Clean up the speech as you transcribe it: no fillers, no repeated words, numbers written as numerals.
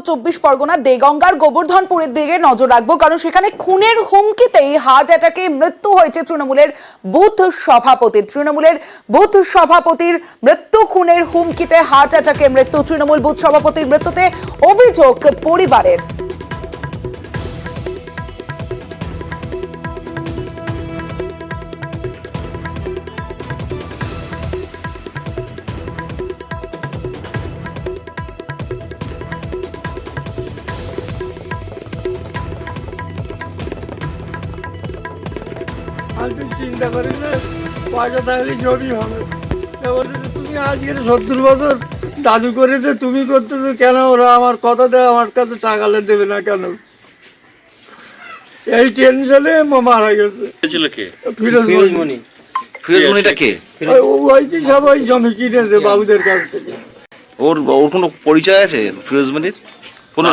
চব্বিশ পরগনা দেগঙ্গার গোবর্ধনপুরের দিকে নজর রাখবো, কারণ সেখানে খুনের হুমকিতেই হার্ট অ্যাটাকে মৃত্যু হয়েছে তৃণমূলের বুথ সভাপতির মৃত্যু। খুনের হুমকিতে হার্ট অ্যাটাকে মৃত্যু। তৃণমূল বুথ সভাপতির মৃত্যুতে অভিযোগ পরিবারের। আমি চিন্তা করি না পয়সা থাকলে সবই হবে। তুমি আজকের 70 বছর দাদু করেছে, তুমি করতেছো কেন? ওরা আমার কথা দেয়, আমার কাছে টাকা দেবে না কেন? এই টেনশনে মারা গেছে। ফিরোজমণি। ফিরোজমণিটা কে? ওই যে সবাই জমি কিনেছে বাবুদের কাছ থেকে। ওর কোনো পরিচয় আছে ফিরোজমণির? কোনো